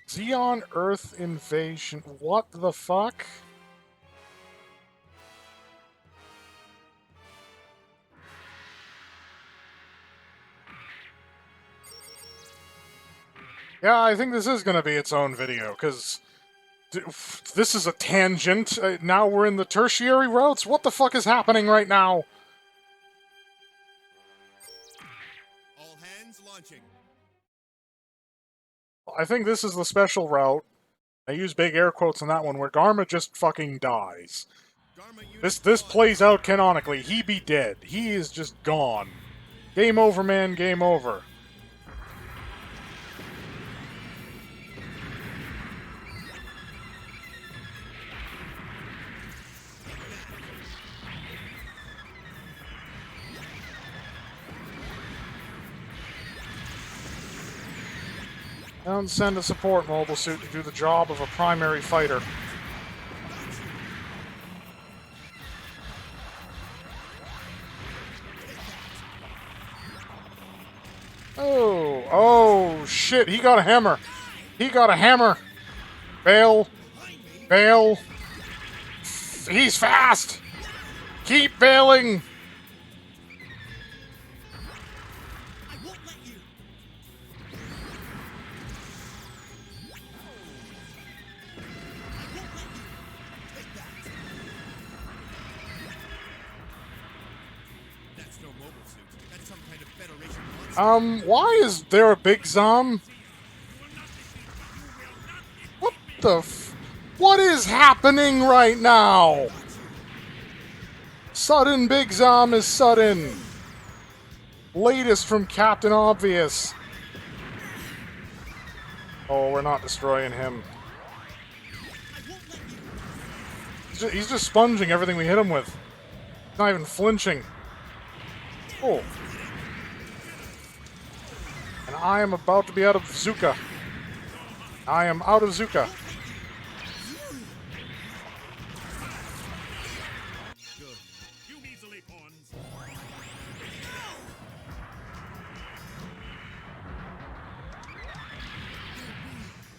Zeon Earth Invasion. What the fuck? Yeah, I think this is going to be its own video, because this is a tangent. Now we're in the tertiary routes. What the fuck is happening right now? All hands launching. I think this is the special route. I use big air quotes on that one, where Garma just fucking dies. This plays out canonically. He be dead. He is just gone. Game over, man. Game over. Don't send a support mobile suit to do the job of a primary fighter. Oh, shit, he got a hammer. He got a hammer. Bail. Bail. He's fast. Keep bailing. Why is there a big Zom? What the what is happening right now? Sudden Big Zom is sudden. Latest from Captain Obvious. Oh, we're not destroying him. He's just sponging everything we hit him with. He's not even flinching. Oh. And I am about to be out of Zuka. I am out of Zuka.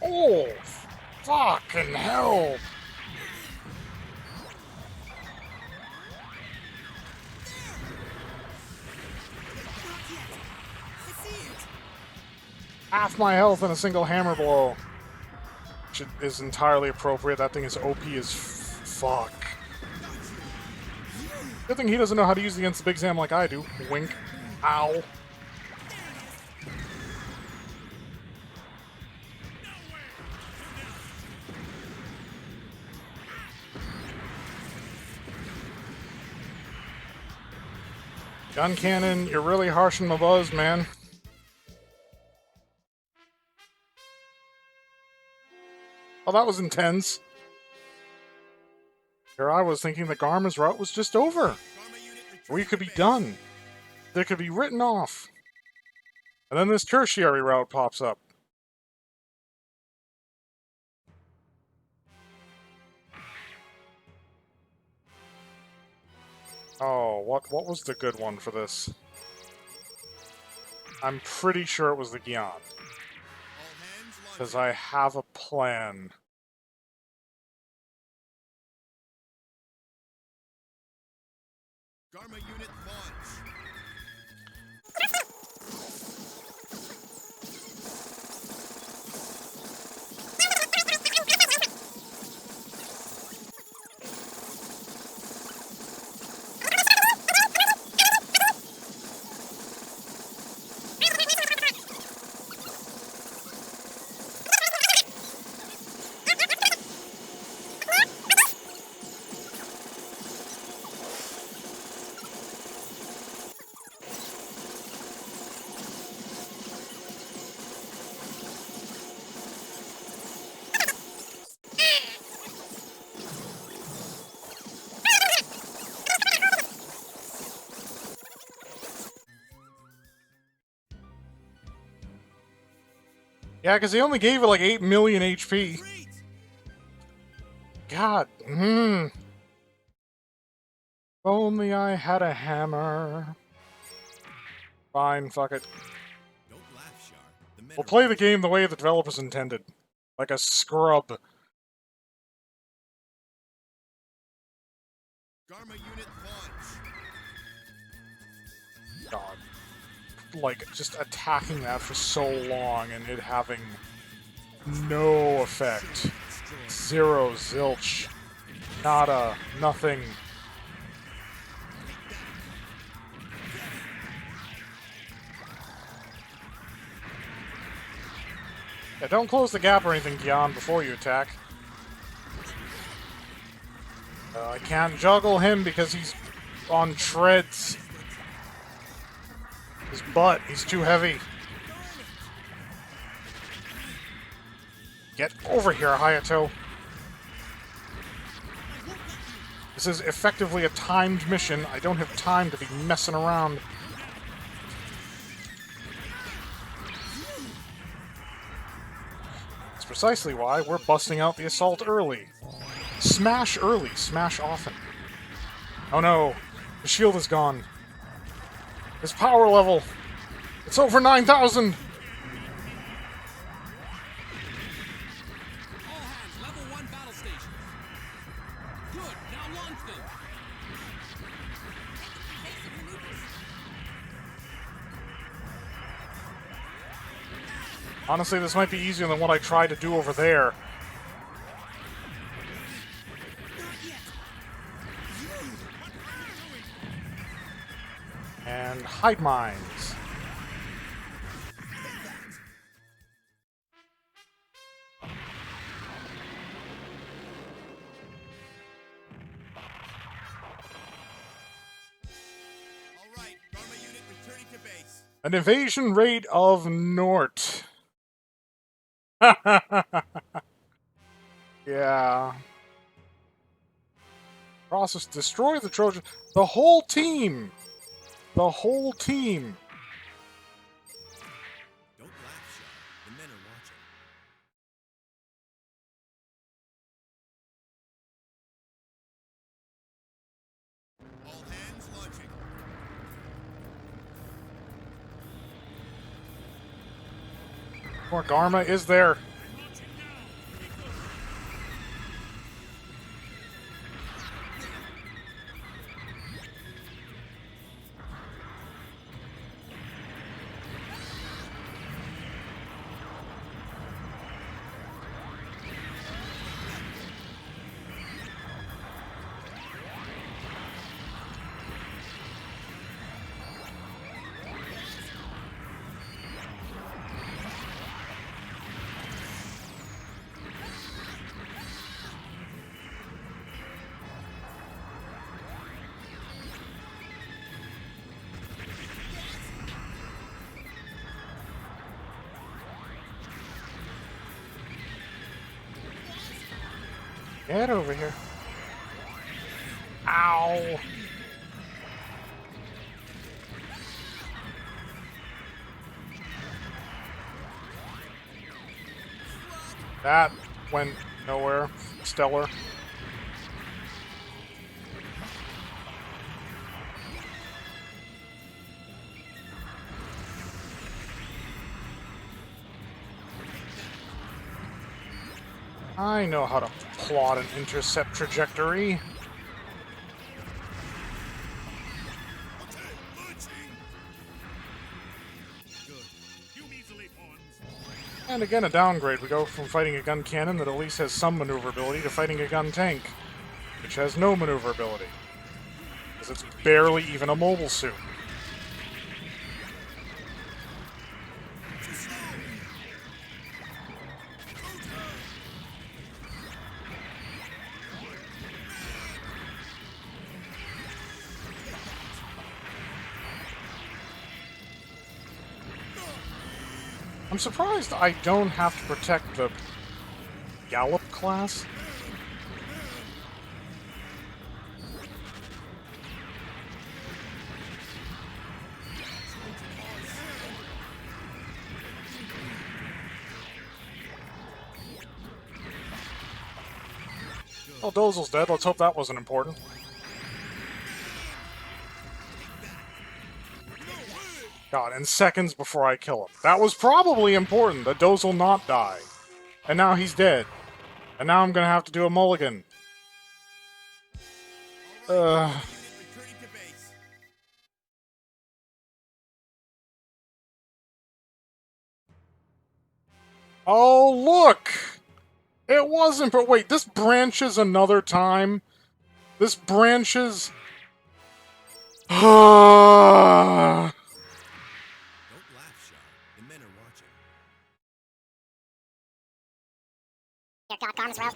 Oh, fucking hell. Half my health in a single hammer blow. Which is entirely appropriate. That thing is OP as fuck. Good thing he doesn't know how to use it against the Big Zam like I do. Wink. Ow. Gun cannon, you're really harshing my buzz, man. Oh, that was intense. Here I was thinking the Garma's route was just over. We could be done. They could be written off. And then this tertiary route pops up. Oh, what was the good one for this? I'm pretty sure it was the Gion. Because I have a plan. Garma unit launch. Yeah, because he only gave it like 8 million HP. God. Only I had a hammer. Fine, fuck it. We'll play the game the way the developers intended. Like a scrub. Garma unit launch. God. Like, just attacking that for so long and it having no effect. Zero, zilch. Nada. Nothing. Yeah, don't close the gap or anything, Zeon, before you attack. I can't juggle him because he's on treads. His butt, he's too heavy. Get over here, Hayato. This is effectively a timed mission. I don't have time to be messing around. That's precisely why we're busting out the assault early. Smash early, smash often. Oh no, the shield is gone. His power level, it's over 9,000! All hands, level 1 battle stations. Good, now launch them. Honestly, this might be easier than what I tried to do over there. And hide mines. All right, Garma unit returning to base. An invasion raid of Nort. Yeah. Process destroy the Trojan. The whole team! The whole team! Don't laugh, Shaw. The men are watching. All hands launching. More Garma is there. Get over here. Ow! That went nowhere. Stellar. I know how to plot an intercept trajectory. And again, a downgrade. We go from fighting a gun cannon that at least has some maneuverability to fighting a gun tank, which has no maneuverability. Because it's barely even a mobile suit. I'm surprised I don't have to protect the Gallop class. Well, Dozel's dead. Let's hope that wasn't important. God, and seconds before I kill him. That was probably important, that Dozel not die. And now he's dead. And now I'm gonna have to do a mulligan. Unit returning to base. Oh, look! It wasn't, but wait, this branches another time? This branches... Don't laugh, Shaw. The men are watching. Dear God, Garma's route.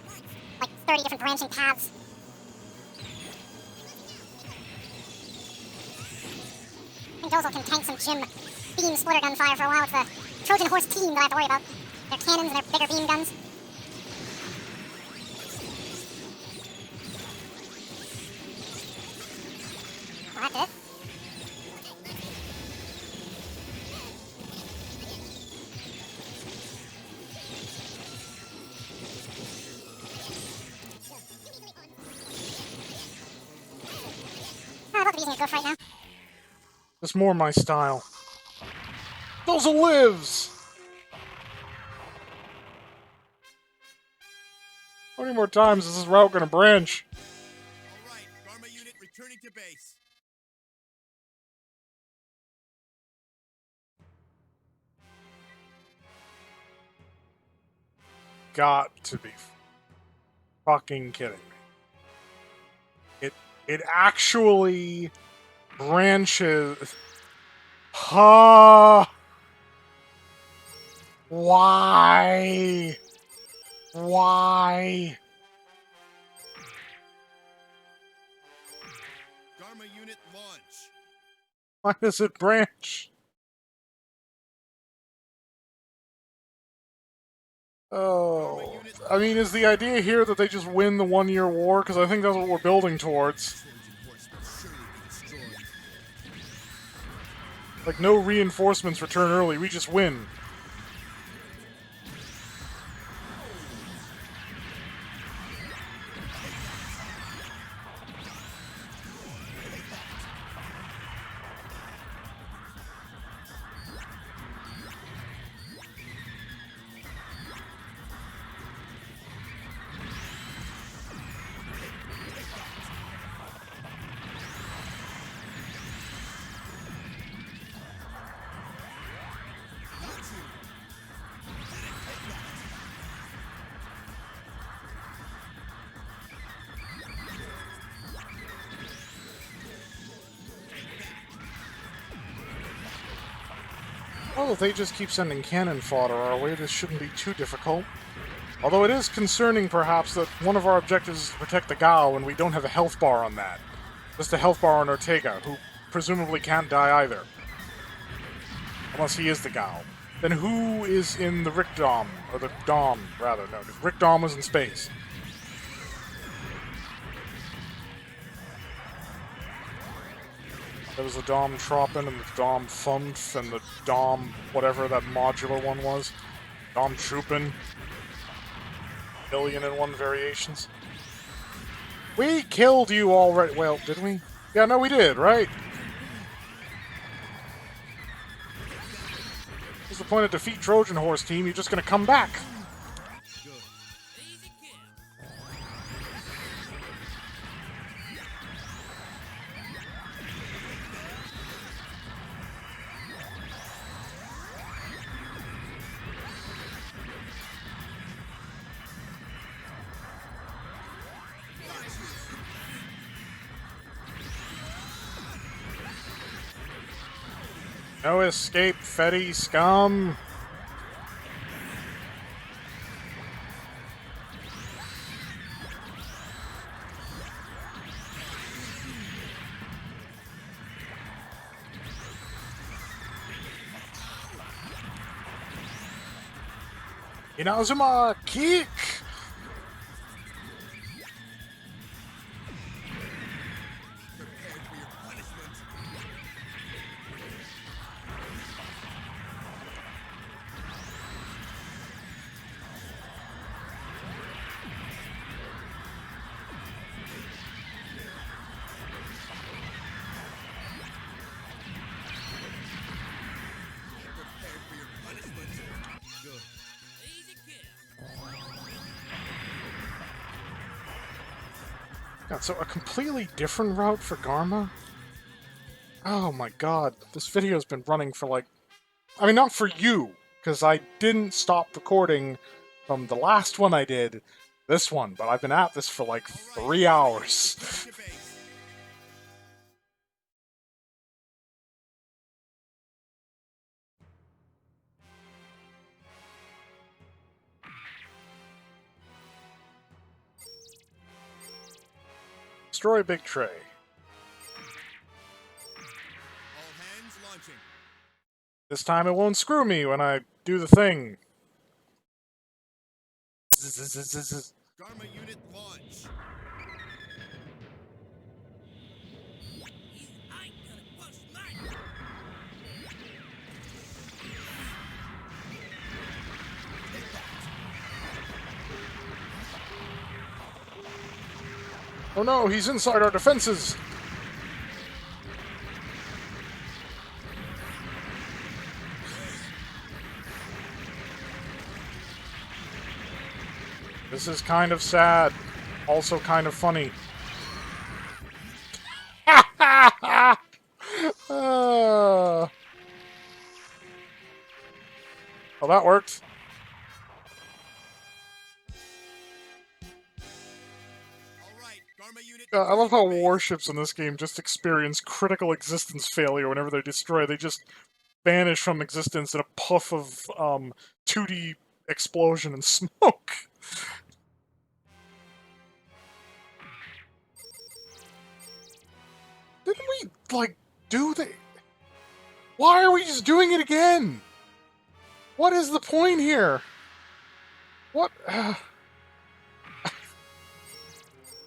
Like 30 different branching paths. I think those will can tank some gym beam splitter gun fire for a while. It's the Trojan horse team that I have to worry about. Their cannons and their bigger beam guns. Well, that's it. I'd love to be using a goof right now. That's more my style. Those are lives! How many more times is this route gonna branch? All right, Garma unit returning to base. Got to be fucking kidding me. It actually branches. Huh? Why? Why? Garma unit launch. Why does it branch? Oh, I mean, is the idea here that they just win the 1-year war? Because I think that's what we're building towards. Trojan horse will surely be destroyed. Like, no reinforcements return early, we just win. Well, if they just keep sending cannon fodder our way, this shouldn't be too difficult. Although it is concerning, perhaps, that one of our objectives is to protect the Gao, and we don't have a health bar on that. Just a health bar on Ortega, who presumably can't die either. Unless he is the Gao. Then who is in the Rick Dom? Or the Dom, rather. No, because Rick Dom was in space. There was the Dom Troppin and the Dom Thumph and the Dom whatever that modular one was. Dom Troopin. 1,000,001 variations. We killed you already. Well, did we? Yeah, no, we did, right? What's the point of defeat Trojan Horse team? You're just gonna come back. Easy kill. No escape, Fetty scum. Inazuma kick. Prepared for your punishment. Prepared for your punishment. Good. Easy kill. Yeah, so a completely different route for Garma? Oh my god, this video's been running for like... I mean, not for you, because I didn't stop recording from the last one I did, this one, but I've been at this for like 3 hours. Return to base. Destroy Big Tray. All hands launching. This time it won't screw me when I do the thing. Garma unit launch. Oh no, he's inside our defenses! This is kind of sad. Also kind of funny. Oh, that worked. All right, Garma unit. I love how return to base. warships in this game just experience critical existence failure whenever they're destroyed. They just vanish from existence in a puff of 2D explosion and smoke. Didn't we, like, do the... Why are we just doing it again? What is the point here? What? I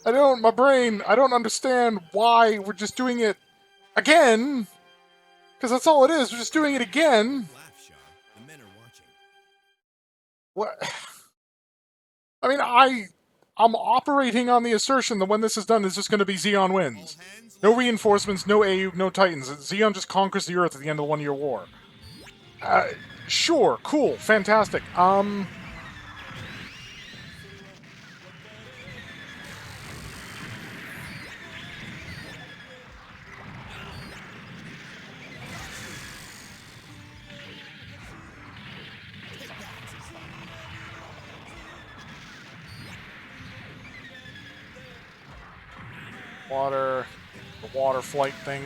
don't understand why we're just doing it again. Because that's all it is, we're just doing it again. Laugh, Shar. The men are watching. What? I mean, I'm operating on the assertion that when this is done, it's just going to be Zeon All wins. hands. No reinforcements, no AU, no Titans. Zeon just conquers the Earth at the end of the 1 Year War. Sure, cool, fantastic. The water flight thing.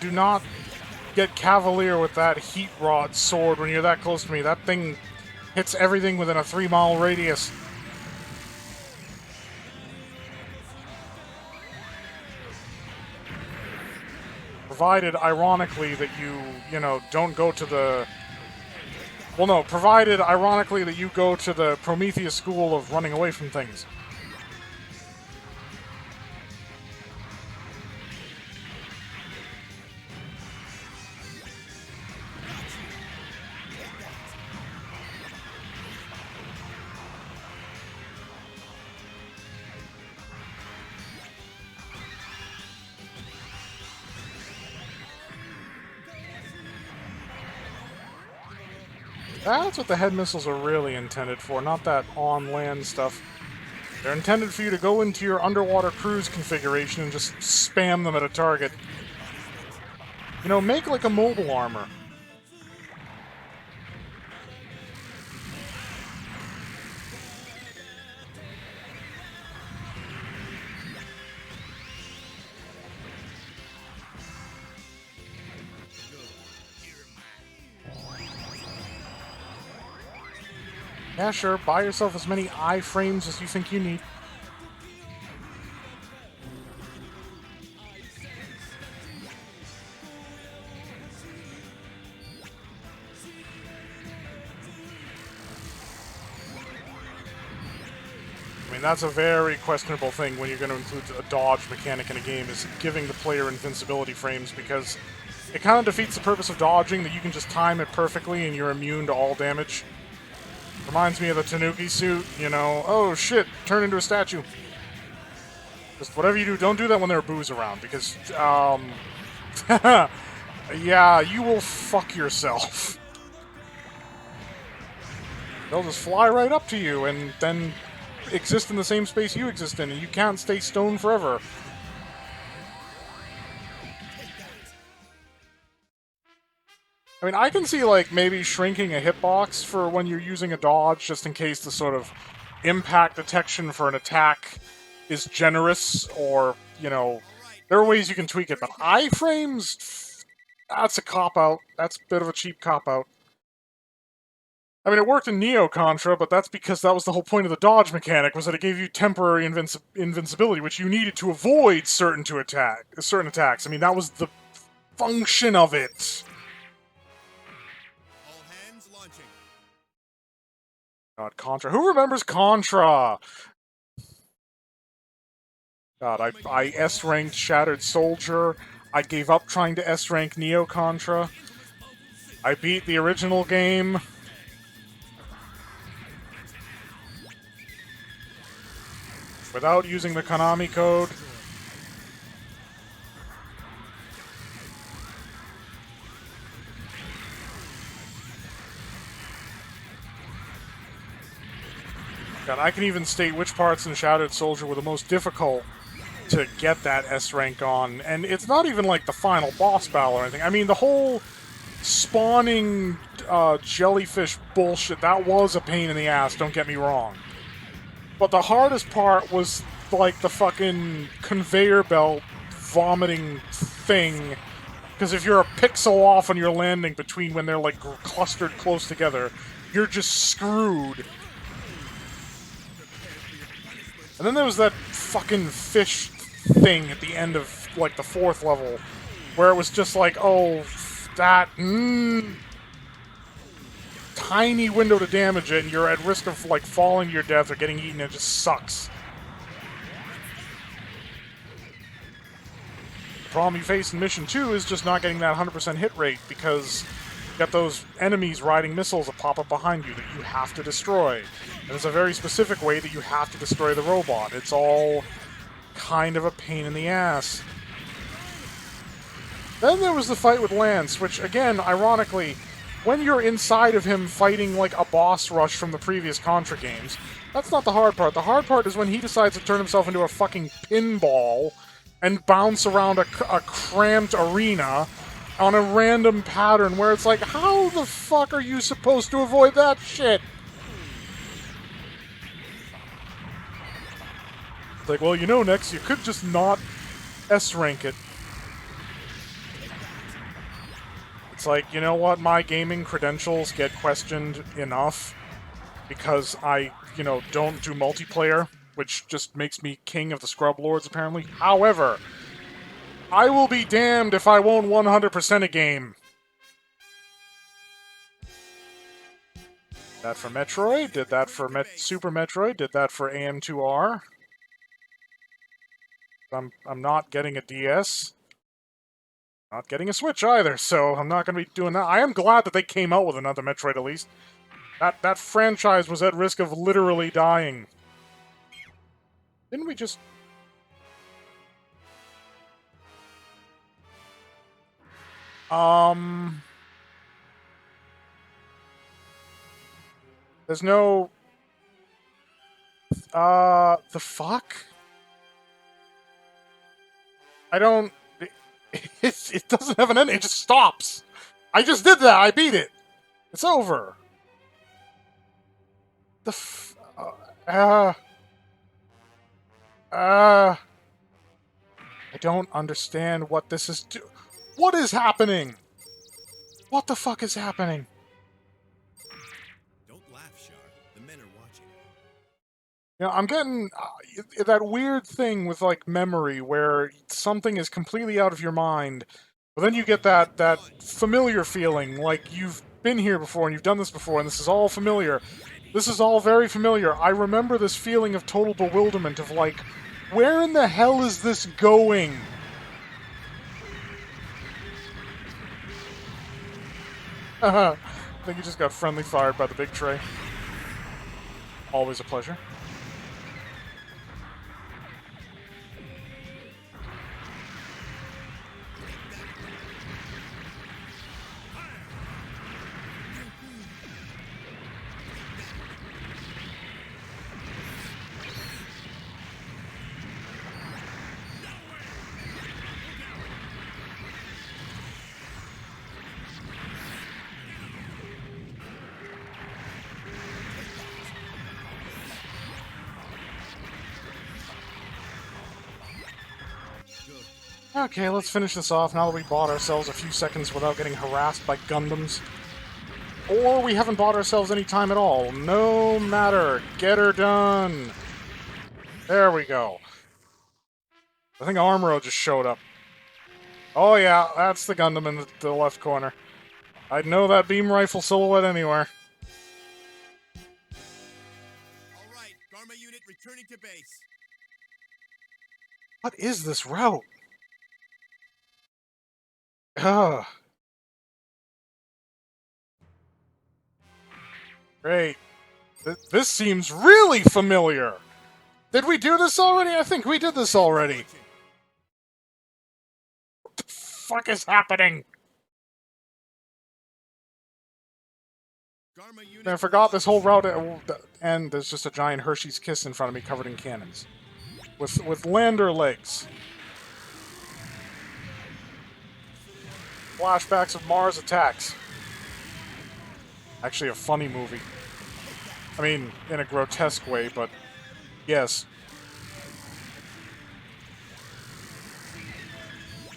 Do not get cavalier with that heat rod sword when you're that close to me. That thing hits everything within a 3-mile radius. Provided, ironically, that you know, don't go to the... Well, no, provided, ironically, that you go to the Prometheus school of running away from things. That's what the head missiles are really intended for, not that on-land stuff. They're intended for you to go into your underwater cruise configuration and just spam them at a target. You know, make like a mobile armor. Yeah, sure, buy yourself as many iframes as you think you need. mean, that's a very questionable thing when you're going to include a dodge mechanic in a game, is giving the player invincibility frames, because it kind of defeats the purpose of dodging, that you can just time it perfectly and you're immune to all damage. Reminds me of the Tanuki suit, you know, oh shit, turn into a statue. Just whatever you do, don't do that when there are boos around, because, yeah, you will fuck yourself. They'll just fly right up to you and then exist in the same space you exist in, and you can't stay stoned forever. I mean, I can see, like, maybe shrinking a hitbox for when you're using a dodge, just in case the sort of impact detection for an attack is generous, or, you know, there are ways you can tweak it, but iframes, that's a cop-out. That's a bit of a cheap cop-out. I mean, it worked in Neo Contra, but that's because that was the whole point of the dodge mechanic, was that it gave you temporary invincibility, which you needed to avoid certain attacks. I mean, that was the function of it. All hands launching. God, Contra. Who remembers Contra? God, I S-ranked Shattered Soldier. I gave up trying to S-rank Neo Contra. I beat the original game. Without using the Konami code. God, I can even state which parts in Shattered Soldier were the most difficult to get that S rank on, and it's not even like the final boss battle or anything. I mean, the whole spawning jellyfish bullshit, that was a pain in the ass, don't get me wrong. But the hardest part was, like, the fucking conveyor belt vomiting thing. Because if you're a pixel off on your landing between when they're, like, clustered close together, you're just screwed. And then there was that fucking fish thing at the end of, like, the 4th level, where it was just like, oh, that, tiny window to damage it, and you're at risk of, like, falling to your death or getting eaten. It just sucks. The problem you face in Mission 2 is just not getting that 100% hit rate, because you got those enemies riding missiles that pop up behind you that you have to destroy. And there's a very specific way that you have to destroy the robot. It's all kind of a pain in the ass. Then there was the fight with Lance, which, again, ironically, when you're inside of him fighting like a boss rush from the previous Contra games, that's not the hard part. The hard part is when he decides to turn himself into a fucking pinball and bounce around a cramped arena on a random pattern where it's like, how the fuck are you supposed to avoid that shit? It's like, well, you know, Nex, you could just not S-rank it. It's like, you know what, my gaming credentials get questioned enough because I, you know, don't do multiplayer, which just makes me king of the Scrub Lords, apparently. However, I will be damned if I won't 100% a game. Did that for Metroid, did that for Super Metroid, did that for AM2R. I'm not getting a DS. Not getting a Switch either, so I'm not going to be doing that. I am glad that they came out with another Metroid, at least. That franchise was at risk of literally dying. Didn't we just... There's no... The fuck? I don't... It doesn't have an end, it just stops! I just did that, I beat it! It's over! I don't understand what this is What is happening? What the fuck is happening? Don't laugh, Shar. The men are watching. You know, I'm getting that weird thing with, like, memory, where something is completely out of your mind, but then you get that familiar feeling, like you've been here before and you've done this before and this is all familiar. This is all very familiar. I remember this feeling of total bewilderment of like, where in the hell is this going? I think he just got friendly fired by the big tray. Always a pleasure. Okay, let's finish this off now that we bought ourselves a few seconds without getting harassed by Gundams. Or we haven't bought ourselves any time at all. No matter. Get her done. There we go. I think Armoro just showed up. Oh yeah, that's the Gundam in the left corner. I'd know that beam rifle silhouette anywhere. All right, Garma unit returning to base. What is this route? Ugh. Great. This seems really familiar. Did we do this already? I think we did this already. What the fuck is happening? Garma unit. I forgot this whole route, and there's just a giant Hershey's Kiss in front of me covered in cannons. With lander legs. Flashbacks of Mars attacks. Actually a funny movie. I mean, in a grotesque way, but yes.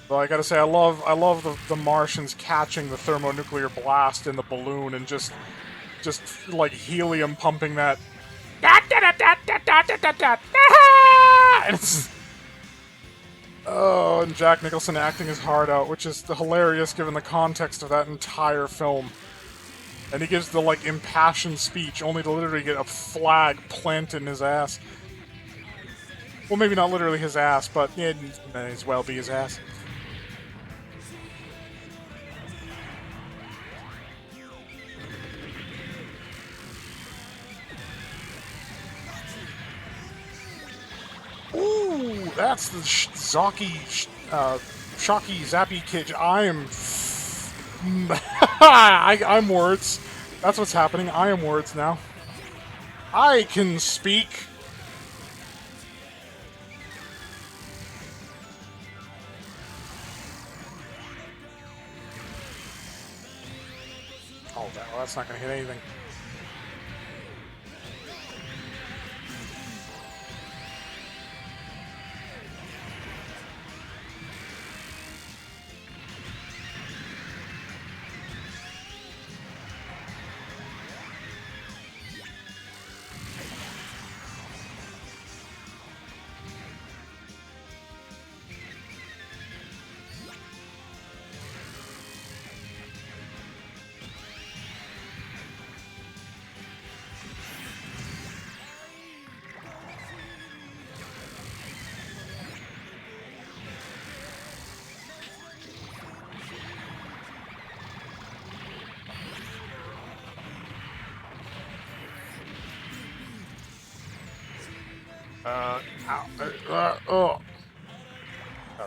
But I gotta say, I love the Martians catching the thermonuclear blast in the balloon and just like helium pumping that. And it's, oh, and Jack Nicholson acting his heart out, which is hilarious given the context of that entire film. And he gives the like impassioned speech, only to literally get a flag planted in his ass. Well, maybe not literally his ass, but it may as well be his ass. Ooh, that's the Shocky Zappy kid. I am... I'm words. That's what's happening. I am words now. I can speak. Oh, well, that's not going to hit anything.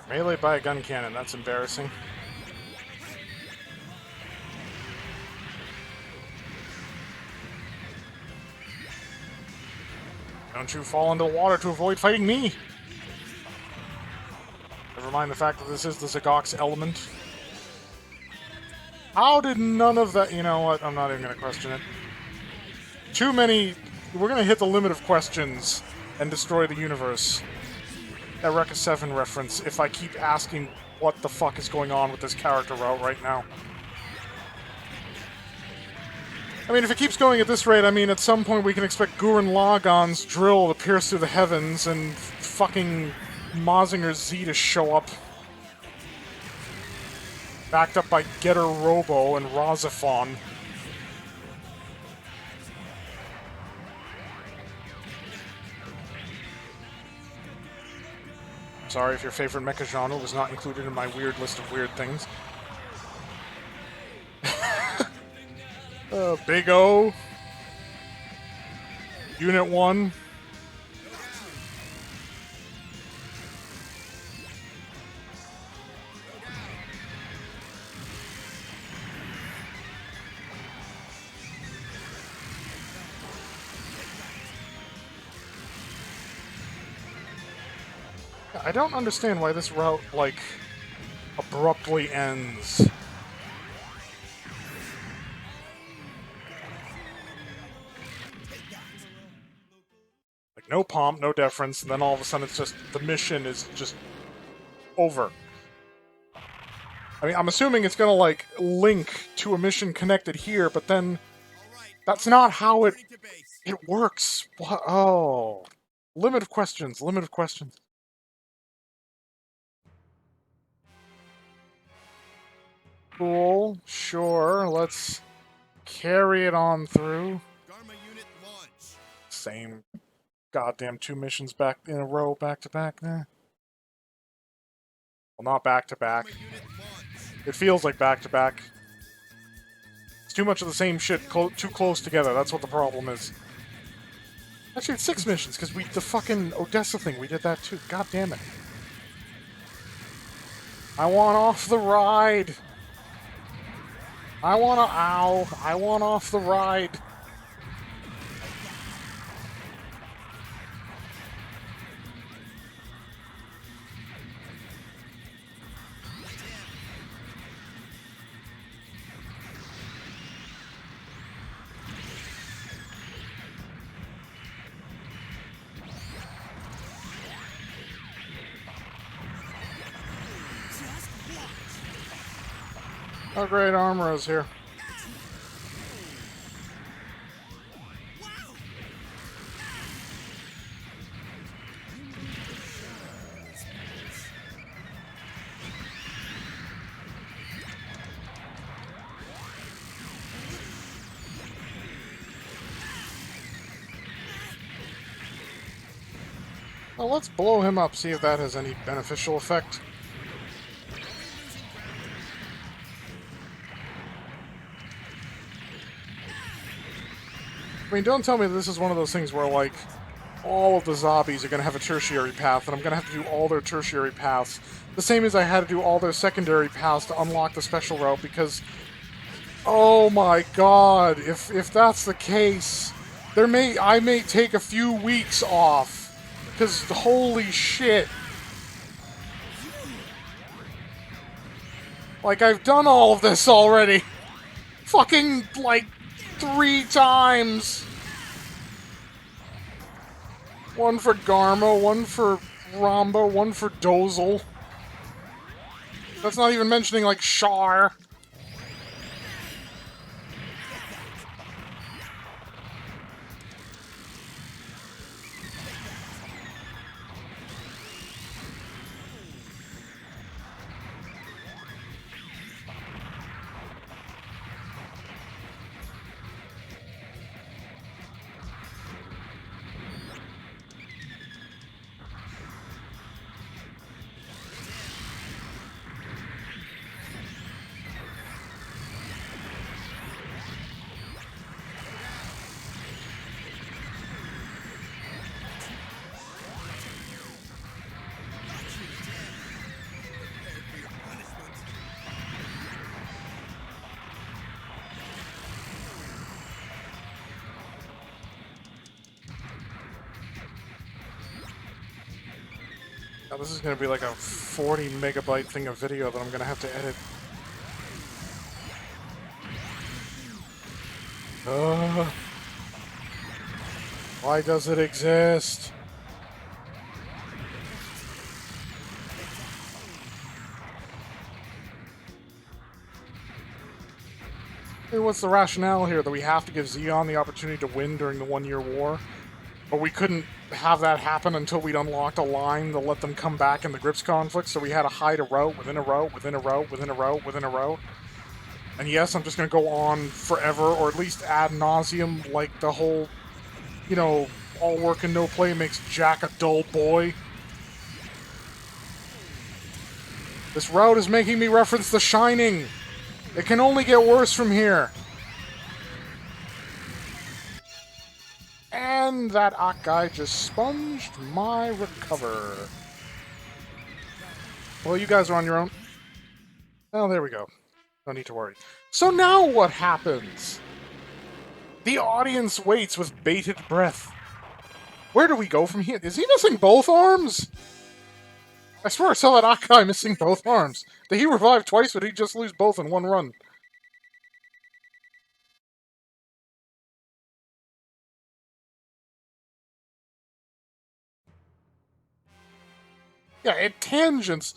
Melee by a gun cannon, that's embarrassing. Don't you fall into the water to avoid fighting me! Never mind the fact that this is the Zagox element. How did none of that... You know what, I'm not even going to question it. Too many... We're going to hit the limit of questions and destroy the universe. A Rekka 7 reference if I keep asking what the fuck is going on with this character route right now. I mean, if it keeps going at this rate, I mean, at some point we can expect Gurren Lagann's drill to pierce through the heavens and fucking Mazinger Z to show up. Backed up by Getter Robo and Razafon. sorry if your favorite mecha genre was not included in my weird list of weird things. Big O. Unit 1. I don't understand why this route, like, abruptly ends. Like, no pomp, no deference, and then all of a sudden it's just, the mission is just over. I mean, I'm assuming it's gonna, like, link to a mission connected here, but then that's not how it works. What? Oh. Limit of questions, limit of questions. Cool, sure, let's carry it on through. Garma unit launch. Same goddamn 2 missions back in a row, back to back there. Well, not back to back. Garma unit launch. It feels like back to back. It's too much of the same shit too close together. That's what the problem is. Actually, it's 6 missions because the fucking Odessa thing, we did that too. God damn it. I want off the ride. I want off the ride. Oh great, armor is here. Well, let's blow him up, see if that has any beneficial effect. I mean, don't tell me this is one of those things where, like, all of the zombies are going to have a tertiary path, and I'm going to have to do all their tertiary paths. The same as I had to do all their secondary paths to unlock the special route, because... Oh my god, if that's the case, I may take a few weeks off. Because, holy shit. Like, I've done all of this already. Fucking, like, 3 times. One for Garma, one for Ramba, one for Dozel. That's not even mentioning, like, Char. Now, this is going to be like a 40 megabyte thing of video that I'm going to have to edit. Why does it exist? I mean, what's the rationale here? That we have to give Zeon the opportunity to win during the 1-year war? But we couldn't have that happen until we'd unlocked a line to let them come back in the Grips conflict, so we had to hide a route within a route within a route within a route within a route. And yes, I'm just going to go on forever, or at least ad nauseum, like the whole, you know, all work and no play makes Jack a dull boy. This route is making me reference The Shining. It can only get worse from here. And that guy just sponged my recover. Well, you guys are on your own. Oh, there we go. No need to worry. So now what happens? The audience waits with bated breath. Where do we go from here? Is he missing both arms? I swear I saw that guy missing both arms. Did he revive twice, or did he just lose both in one run? Yeah, it tangents.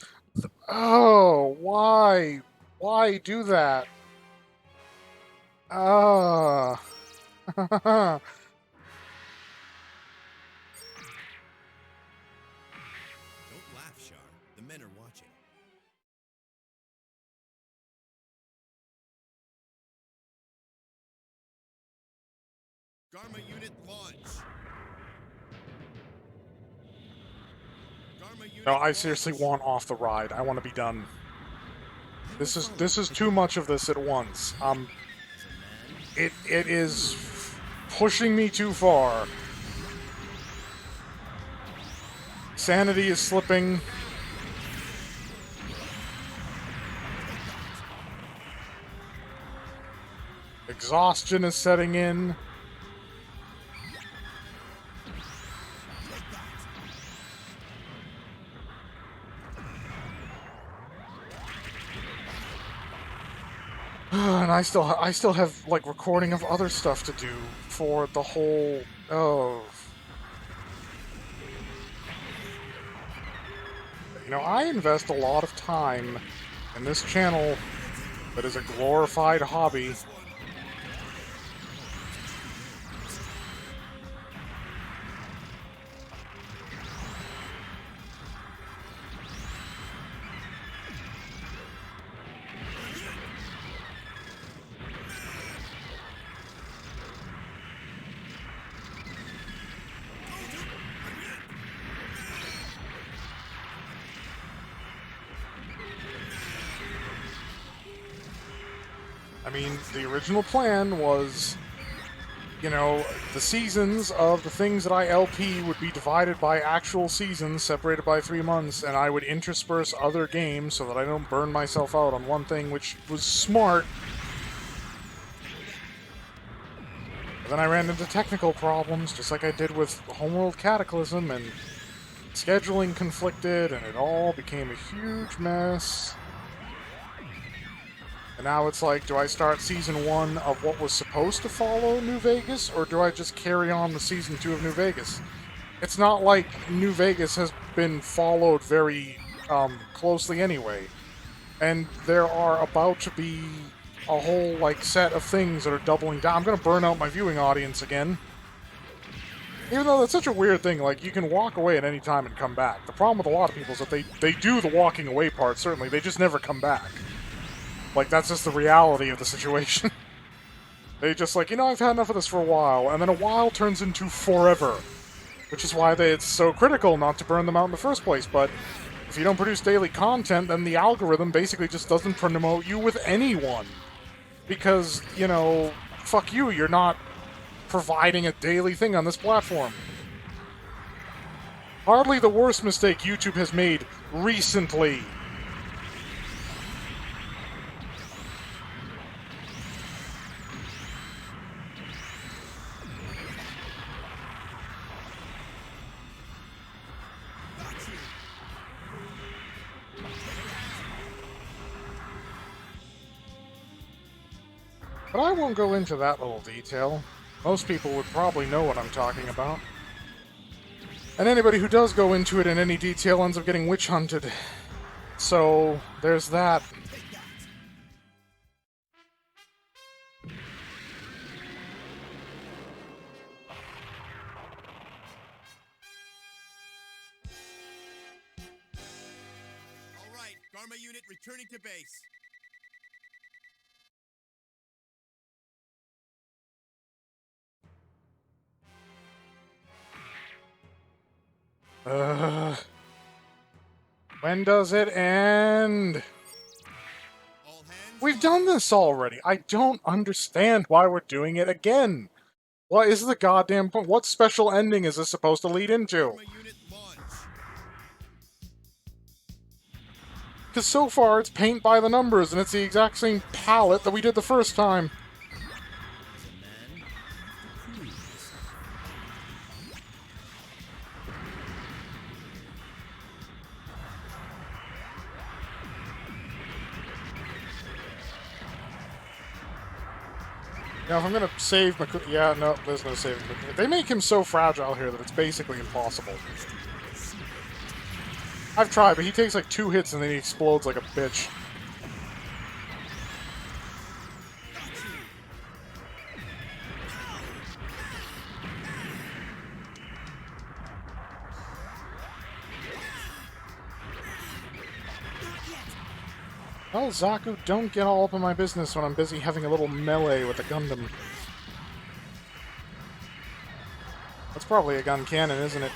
Oh, why? Why do that? Ah. Don't laugh, Shar. The men are watching. Garma unit launch. Garma unit No, I launch. seriously want off the ride. I want to be done. This is too much of this at once. It is pushing me too far. Sanity is slipping. Exhaustion is setting in. And I still have like recording of other stuff to do for the whole. Oh, you know, I invest a lot of time in this channel that is a glorified hobby. I mean, the original plan was, you know, the seasons of the things that I LP would be divided by actual seasons, separated by 3 months, and I would intersperse other games so that I don't burn myself out on one thing, which was smart. But then I ran into technical problems, just like I did with Homeworld Cataclysm, and scheduling conflicted, and it all became a huge mess. And now it's like, do I start Season 1 of what was supposed to follow New Vegas, or do I just carry on the Season 2 of New Vegas? It's not like New Vegas has been followed very closely anyway. And there are about to be a whole like set of things that are doubling down. I'm going to burn out my viewing audience again. Even though that's such a weird thing, like, you can walk away at any time and come back. The problem with a lot of people is that they do the walking away part, certainly, they just never come back. Like, that's just the reality of the situation. They just like, you know, I've had enough of this for a while, and then a while turns into forever. Which is why it's so critical not to burn them out in the first place, but if you don't produce daily content, then the algorithm basically just doesn't promote you with anyone. Because, you know, fuck you, you're not providing a daily thing on this platform. Hardly the worst mistake YouTube has made recently. But I won't go into that little detail. Most people would probably know what I'm talking about. And anybody who does go into it in any detail ends up getting witch hunted. So, there's that. All right, Garma unit returning to base. When does it end? All hands. We've done this already. I don't understand why we're doing it again. What is the goddamn point? What special ending is this supposed to lead into? Garma unit launch. Because so far it's paint by the numbers, and it's the exact same palette that we did the first time. Now, if I'm gonna save Maku... Yeah, no, there's no saving Maku. They make him so fragile here that it's basically impossible. I've tried, but he takes like 2 hits and then he explodes like a bitch. Well, Zaku, don't get all up in my business when I'm busy having a little melee with a Gundam. That's probably a gun cannon, isn't it?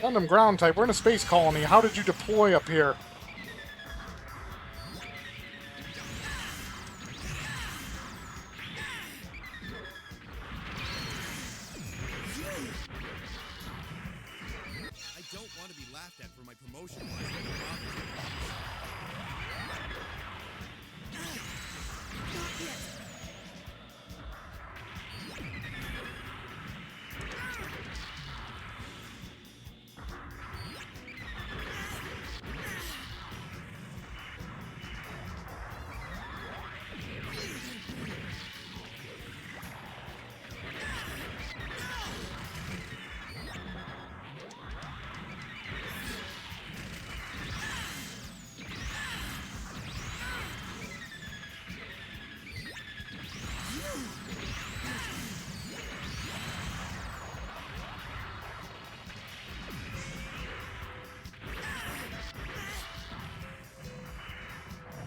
Gundam ground type, we're in a space colony. How did you deploy up here? I don't want to be laughed at for my promotion.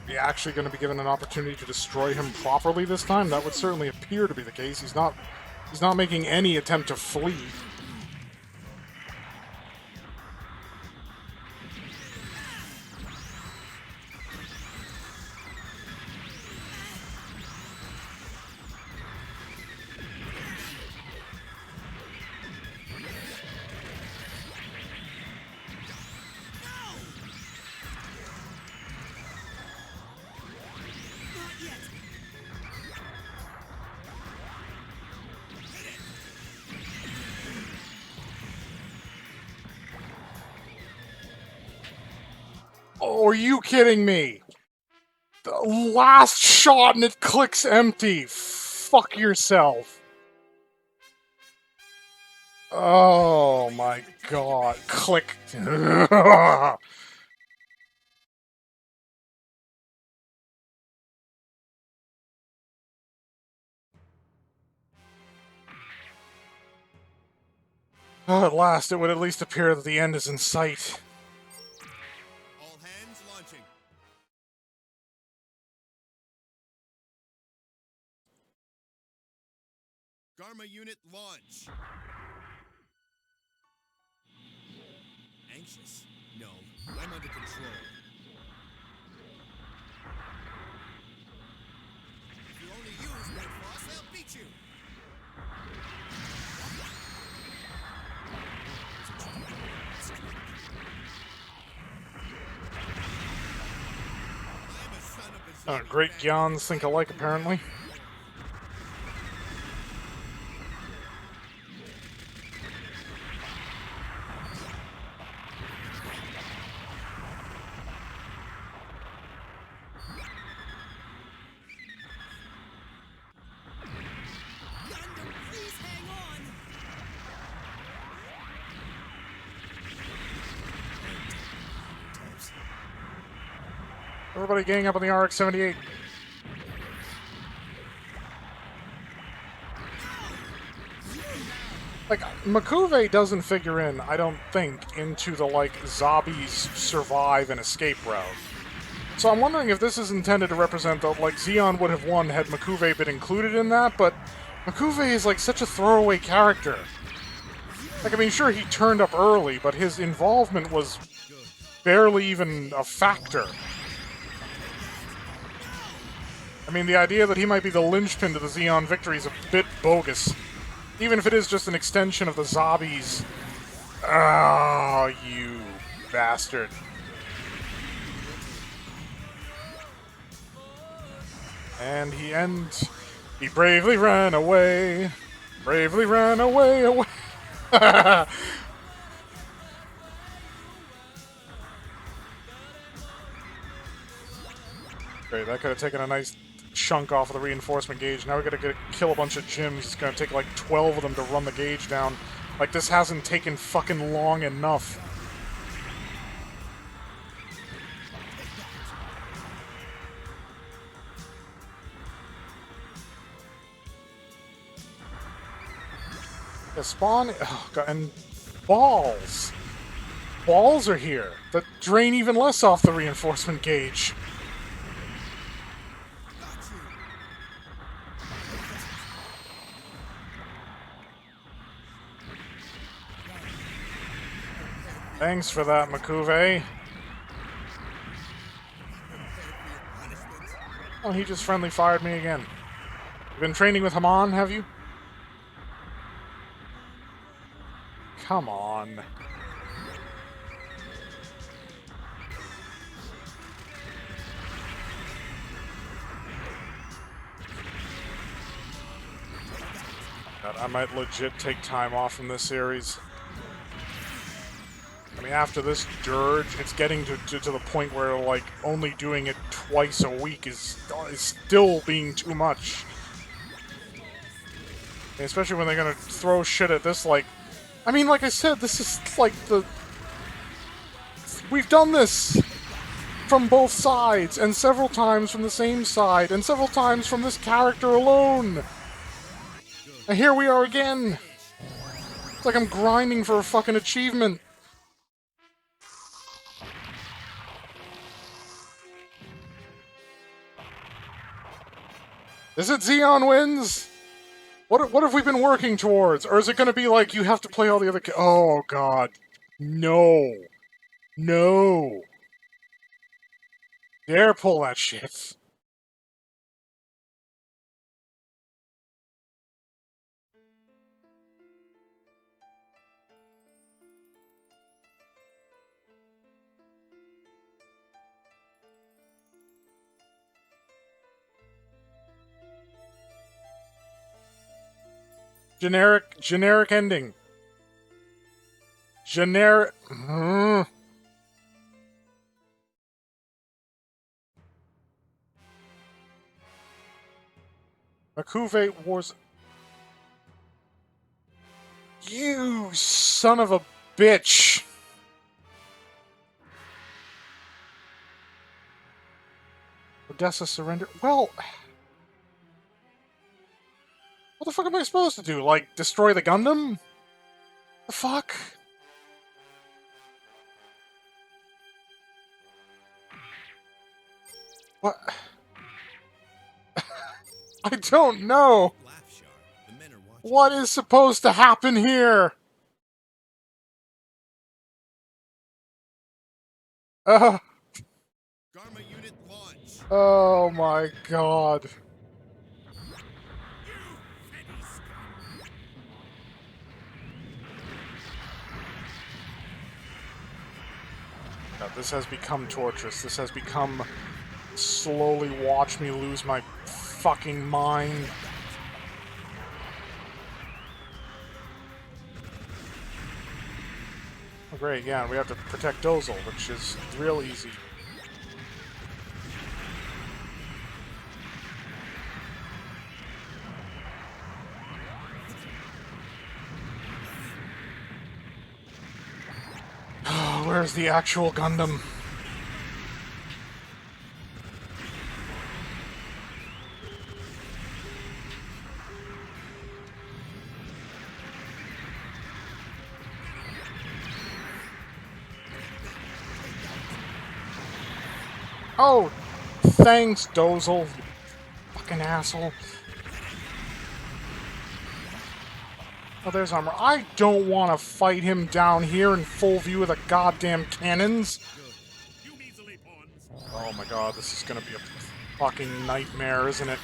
Are you actually going to be given an opportunity to destroy him properly this time? That would certainly appear to be the case. He's not making any attempt to flee. Oh, are you kidding me? The last shot and it clicks empty. Fuck yourself. Oh my god. Click. Oh, at last, it would at least appear that the end is in sight. All hands launching. Garma unit launch. Anxious? No, I'm under control. If you only use Red Frost, I'll beat you. I'm a son of a Great Gyans think alike, apparently. Gundam, please hang on! Everybody gang up on the RX-78. Like, Makuve doesn't figure in, I don't think, into the, like, Zabi's survive and escape route. So I'm wondering if this is intended to represent that, like, Zeon would have won had Makuve been included in that, but Makuve is, like, such a throwaway character. Like, I mean, sure, he turned up early, but his involvement was barely even a factor. I mean, the idea that he might be the linchpin to the Zeon victory is a bit bogus. Even if it is just an extension of the zombies. Oh, you bastard. And he bravely ran away. Bravely ran away, away. Great, that could have taken a nice chunk off of the reinforcement gauge. Now we gotta kill a bunch of gyms. It's gonna take like 12 of them to run the gauge down. Like, this hasn't taken fucking long enough. The spawn... Oh, God, and balls. Balls are here that drain even less off the reinforcement gauge. Thanks for that, Makuve. Oh, he just friendly fired me again. You've been training with Haman, have you? Come on. God, I might legit take time off from this series. I mean, after this dirge, it's getting to the point where, like, only doing it twice a week is still being too much. And especially when they're gonna throw shit at this, like... I mean, like I said, this is, like, the... We've done this from both sides, and several times from the same side, and several times from this character alone! And here we are again! It's like I'm grinding for a fucking achievement. Is it Zeon wins? What have we been working towards? Or is it going to be like you have to play all the other... Oh, God. No. No. Dare pull that shit. Generic ending. Generic... Makuve Wars... You son of a bitch! Odessa surrender... Well... What the fuck am I supposed to do? Like, destroy the Gundam? The fuck? What? I don't know! What is supposed to happen here? Garma unit launch. Oh my god. God, this has become torturous. This has become slowly watch me lose my fucking mind. Oh, great, yeah, we have to protect Dozel, which is real easy. Where's the actual Gundam? Oh, thanks, Dozel, you fucking asshole. Oh, there's armor. I don't want to fight him down here in full view of the goddamn cannons. You measly pawns. Oh my god, this is gonna be a fucking nightmare, isn't it?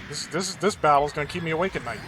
This battle's gonna keep me awake at night.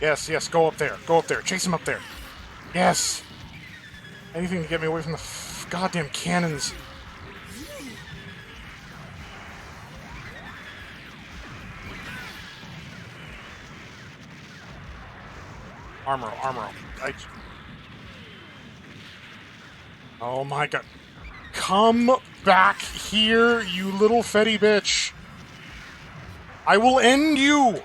Yes, yes, go up there. Go up there. Chase him up there. Yes! Anything to get me away from the goddamn cannons. Armor, armor. Oh my god. Come back here, you little fetty bitch. I will end you!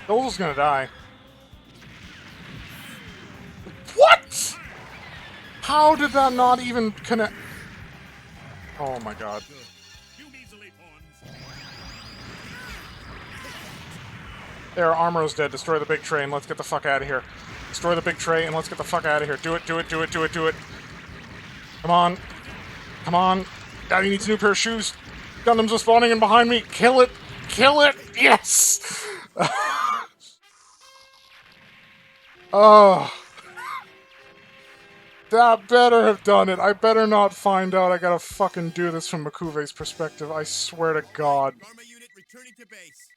Noel's gonna die. What?! How did that not even connect? Oh my god. You measly pawns. There, Armor's dead. Destroy the big train. Let's get the fuck out of here. Destroy the big tray and let's get the fuck out of here. Do it, do it, do it, do it, do it. Come on. Come on. Daddy needs a new pair of shoes. Gundams are spawning in behind me. Kill it. Kill it. Yes! Oh. That better have done it. I better not find out I gotta fucking do this from Makuve's perspective. I swear to God. Garma unit returning to base.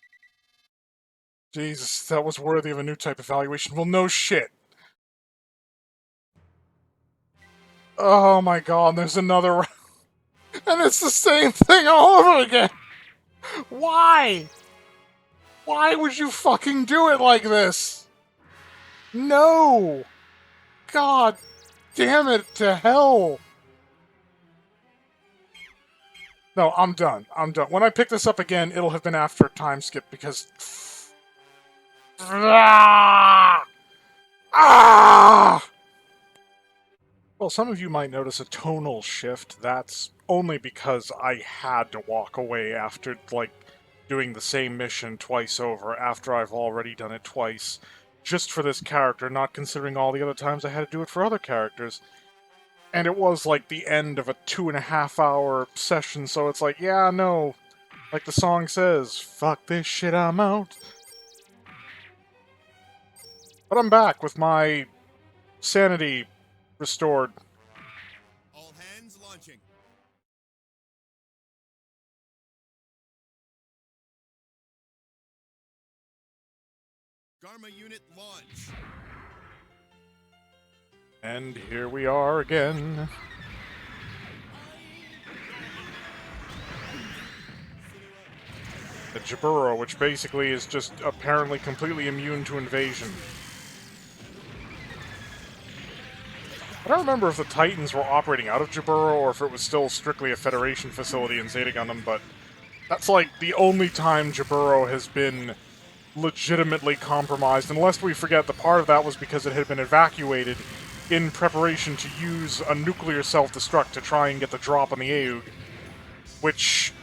Jesus, that was worthy of a new type evaluation. Well, no shit. Oh my god, there's another round. And it's the same thing all over again! Why? Why would you fucking do it like this? No! God damn it to hell! No, I'm done. I'm done. When I pick this up again, it'll have been after a time skip because... Ah! Ah! Well, some of you might notice a tonal shift. That's only because I had to walk away after, like, doing the same mission twice over after I've already done it twice. Just for this character, not considering all the other times I had to do it for other characters. And it was, like, the end of a 2.5-hour session, so it's like, yeah, no. Like the song says, fuck this shit, I'm out. But I'm back with my sanity restored. All hands launching. Garma unit launch. And here we are again. The Jaburo, which basically is just apparently completely immune to invasion. I don't remember if the Titans were operating out of Jaburo or if it was still strictly a Federation facility in Zeta Gundam, but that's like the only time Jaburo has been legitimately compromised, unless we forget the part of that was because it had been evacuated in preparation to use a nuclear self-destruct to try and get the drop on the Aeug, which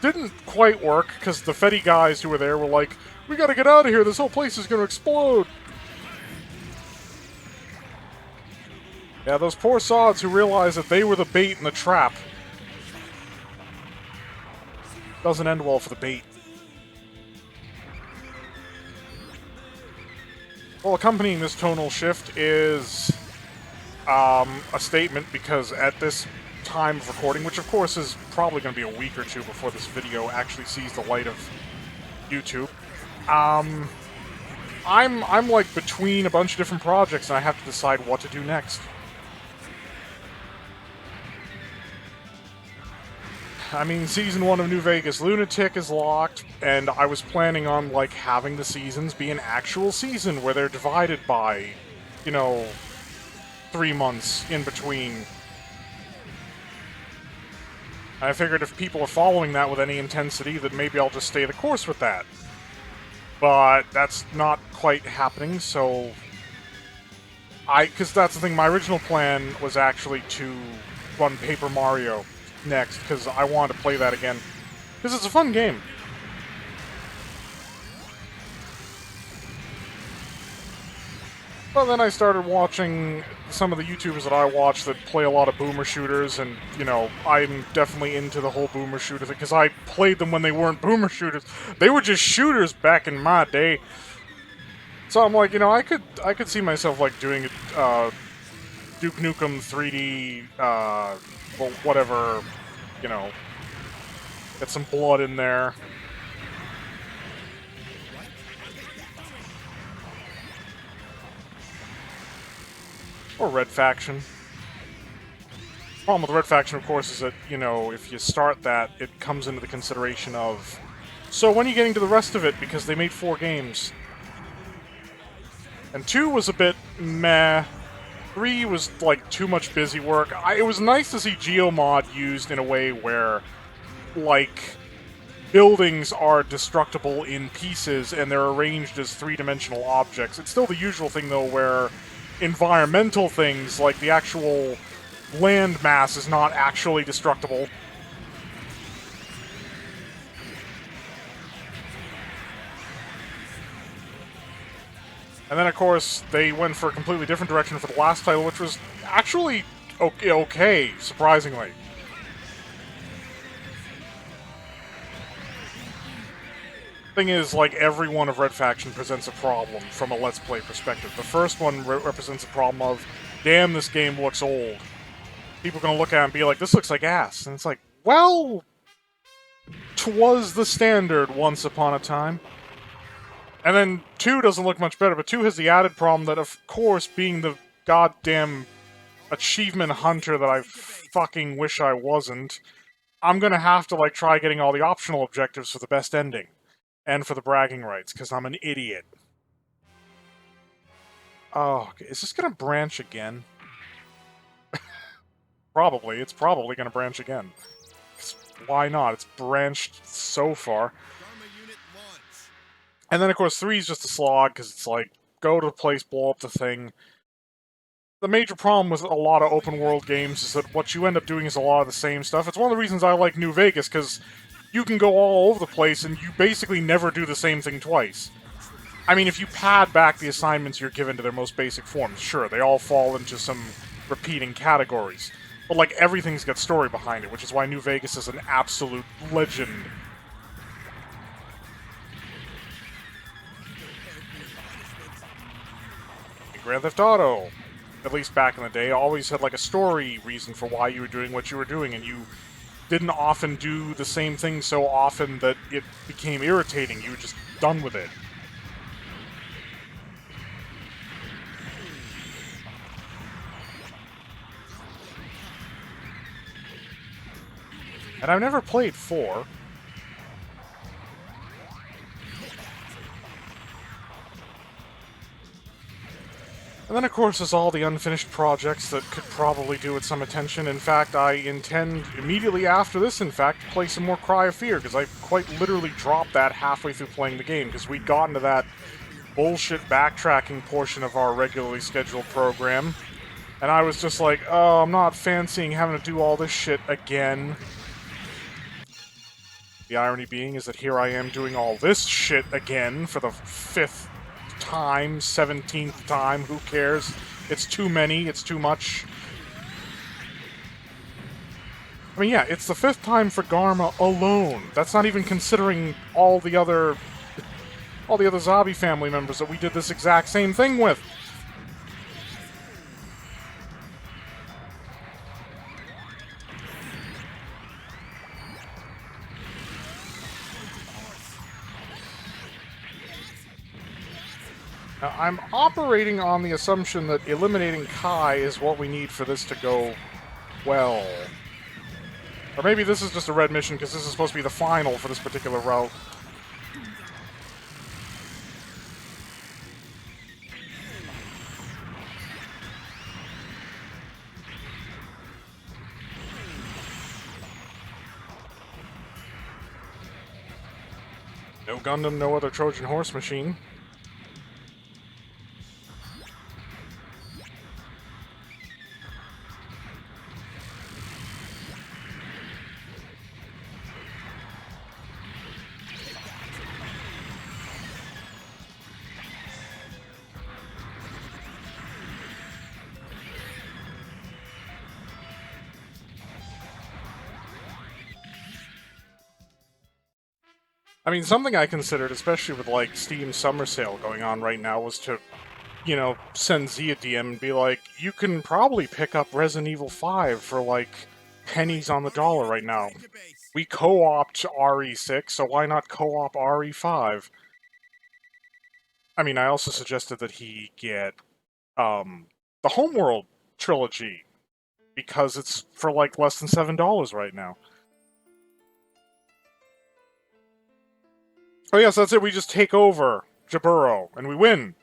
didn't quite work, because the Fetty guys who were there were like, we gotta get out of here, this whole place is gonna explode! Yeah, those poor sods who realized that they were the bait in the trap. Doesn't end well for the bait. Well, accompanying this tonal shift is a statement, because at this time of recording, which of course is probably going to be a week or two before this video actually sees the light of YouTube, I'm like between a bunch of different projects and I have to decide what to do next. I mean, Season 1 of New Vegas Lunatic is locked, and I was planning on, like, having the seasons be an actual season where they're divided by, you know, 3 months in between. I figured if people are following that with any intensity, that maybe I'll just stay the course with that. But that's not quite happening, so... Because that's the thing, my original plan was actually to run Paper Mario next, because I wanted to play that again. Because it's a fun game. Well, then I started watching some of the YouTubers that I watch that play a lot of boomer shooters, and, you know, I'm definitely into the whole boomer shooter thing, because I played them when they weren't boomer shooters. They were just shooters back in my day. So I'm like, you know, I could see myself, like, doing Duke Nukem 3D, well, whatever, you know, get some blood in there. Or Red Faction. The problem with Red Faction, of course, is that, you know, if you start that, it comes into the consideration of, so when are you getting to the rest of it? Because they made 4 games. And 2 was a bit meh. 3 was, like, too much busy work. It was nice to see Geomod used in a way where, like, buildings are destructible in pieces and they're arranged as 3-dimensional objects. It's still the usual thing, though, where environmental things, like the actual land mass, is not actually destructible. And then, of course, they went for a completely different direction for the last title, which was actually okay, surprisingly. Thing is, like, every one of Red Faction presents a problem from a Let's Play perspective. The first one represents a problem of, damn, this game looks old. People are gonna look at it and be like, this looks like ass. And it's like, well, 'twas the standard once upon a time. And then 2 doesn't look much better, but 2 has the added problem that, of course, being the goddamn achievement hunter that I fucking wish I wasn't, I'm gonna have to, like, try getting all the optional objectives for the best ending. And for the bragging rights, because I'm an idiot. Oh, okay. Is this gonna branch again? Probably. It's probably gonna branch again. Why not? It's branched so far. Garma unit launch. And then, of course, 3 is just a slog, because it's like, go to the place, blow up the thing. The major problem with a lot of open-world games is that what you end up doing is a lot of the same stuff. It's one of the reasons I like New Vegas, because you can go all over the place, and you basically never do the same thing twice. I mean, if you pad back the assignments you're given to their most basic forms, sure, they all fall into some repeating categories. But, like, everything's got story behind it, which is why New Vegas is an absolute legend. Grand Theft Auto, at least back in the day, always had, like, a story reason for why you were doing what you were doing, and you didn't often do the same thing so often that it became irritating. You were just done with it. And I've never played 4. And then, of course, there's all the unfinished projects that could probably do with some attention. In fact, I intend, immediately after this, in fact, to play some more Cry of Fear, because I quite literally dropped that halfway through playing the game, because we'd gotten to that bullshit backtracking portion of our regularly scheduled program, and I was just like, oh, I'm not fancying having to do all this shit again. The irony being is that here I am doing all this shit again for the 5th time, 17th time, who cares? It's too many, it's too much. I mean, yeah, it's the 5th time for Garma alone. That's not even considering all the other zombie family members that we did this exact same thing with. Now, I'm operating on the assumption that eliminating Kai is what we need for this to go well. Or maybe this is just a red mission because this is supposed to be the final for this particular route. No Gundam, no other Trojan horse machine. I mean, something I considered, especially with, like, Steam Summer Sale going on right now, was to, you know, send Z a DM and be like, you can probably pick up Resident Evil 5 for, like, pennies on the dollar right now. Returning to base. We co-opt RE6, so why not co-op RE5? I mean, I also suggested that he get, the Homeworld trilogy, because it's for, like, less than $7 right now. Oh yes, that's it, we just take over Jaburo, and we win!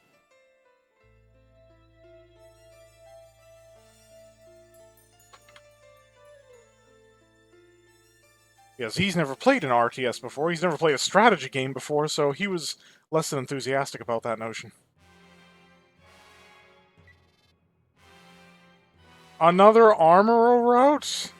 Yes, he's never played an RTS before, he's never played a strategy game before, so he was less than enthusiastic about that notion. Another Armoro route?